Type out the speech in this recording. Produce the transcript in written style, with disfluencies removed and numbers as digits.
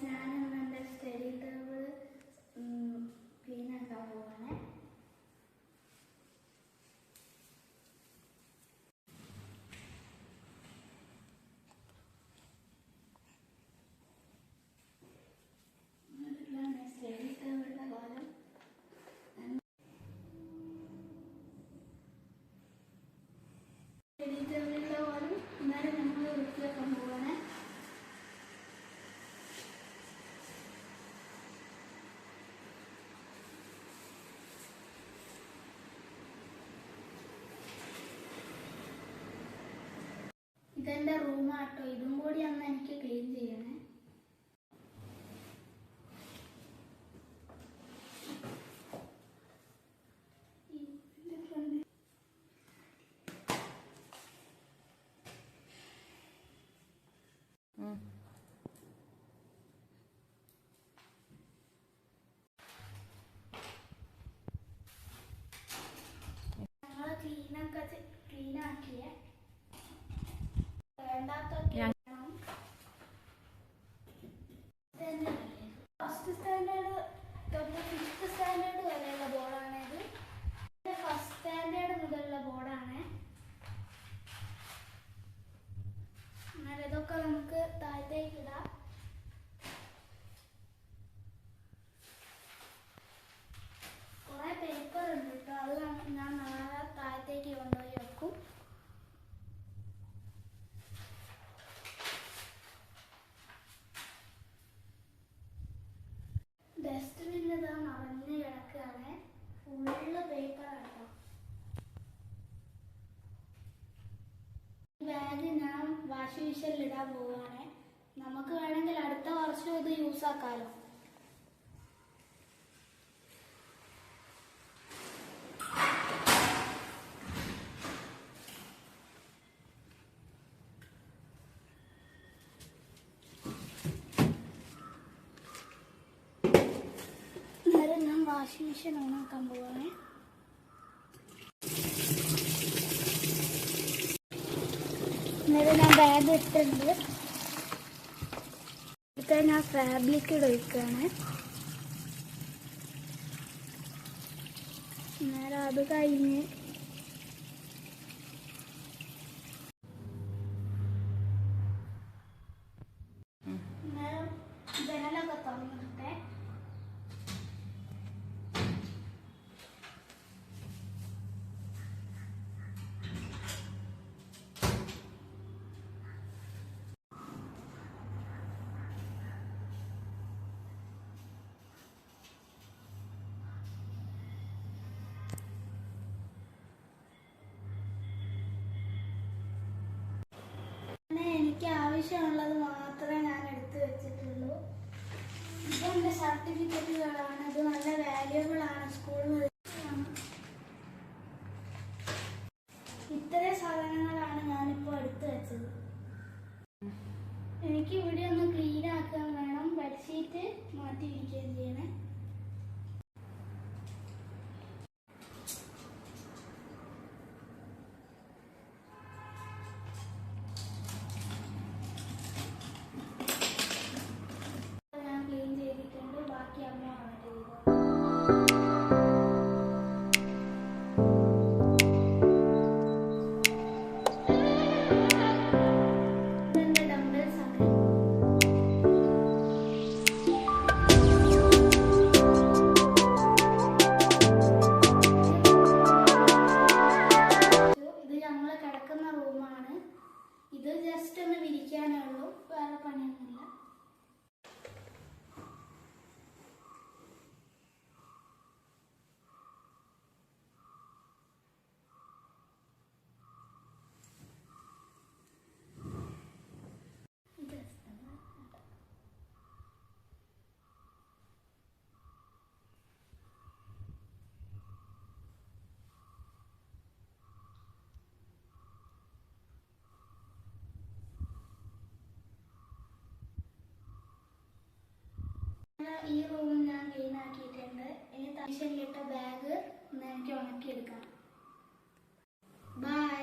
ഞാനിന്ന് എൻ്റെ study table clean ആക്കാൻ പോവാണ്. സ്റ്റഡി ടേബിളിൻ്റെ കോലം ഇന്നലെ നമ്മൾ വൃത്തിയാക്കാൻ പോവാണ്. ഇതെൻ്റെ റൂമാട്ടോ, ഇതും കൂടി അന്ന് എനിക്ക് ക്ലീൻ ചെയ്യണേ. ഞങ്ങള് ക്ലീനാക്കിയേ. ഫസ്റ്റ് സ്റ്റാൻഡേർഡ് തൊട്ട് 5th സ്റ്റാൻഡേർഡ് വരെയുള്ള ബോർഡാണിത്. ഫസ്റ്റ് സ്റ്റാൻഡേർഡ് മുതലുള്ള ബോർഡാണ്. എന്നാൽ ഇതൊക്കെ നമുക്ക് താഴത്തേക്ക് ഇടാം. കുറെ പേപ്പർ ഉണ്ട് കേട്ടോ, അത് ഞാൻ നാളെ താഴത്തേക്ക് കൊണ്ടുപോയി വെക്കും. ഡസ്റ്റ്ബിന്നിൽ ഇതാ നിറഞ്ഞ് കിടക്കുകയാണ്, ഫുള്ള് പേപ്പറാട്ടോ. ബാഗ് ഞാൻ വാഷിംഗ് മെഷീനിൽ ഇടാൻ പോവുകയാണ്. നമുക്ക് വേണമെങ്കിൽ അടുത്ത വർഷം ഇത് യൂസ് ആക്കാമല്ലോ. ഞാൻ വാഷിംഗ് മെഷീൻ ഓണാക്കാൻ പോവാണ്. അന്നേരം ഞാൻ ബാഗ് ഇട്ടുണ്ട്. ഇപ്പം ഞാൻ ഫാബ്രിക് ഒഴിക്കുകയാണ്. അന്നേരം അത് കഴിഞ്ഞ് അന്നേരം ജനലൊക്കെ തുറന്നിട്ടെ. എനിക്ക് ആവശ്യമുള്ളത് മാത്രമേ ഞാൻ എടുത്തു വെച്ചിട്ടുള്ളൂ. ഇതെൻ്റെ സർട്ടിഫിക്കറ്റുകളാണ്. ഇത് നല്ല വാല്യുബിൾ ആണ് സ്കൂളിൽ. ഇത്രയും സാധനങ്ങളാണ് ഞാനിപ്പോൾ എടുത്തു വെച്ചത്. എനിക്ക് ഇവിടെ ഒന്ന് ക്ലീൻ ആക്കാൻ വേണം. ബെഡ്ഷീറ്റ് മാറ്റിയിരിക്കുകയും ചെയ്യണേ. ഇത് ജസ്റ്റ് ഒന്ന് വിരിക്കാനേ ഉള്ളൂ, വേറെ പണിയൊന്നുമില്ല. ഈ റൂം ഞാൻ ക്ലീൻ ആക്കിയിട്ടുണ്ട്. ഇനി തലശ്ശേരിയിലിട്ട ബാഗ് എനിക്ക് ഉണക്കിയെടുക്കാം. ബൈ.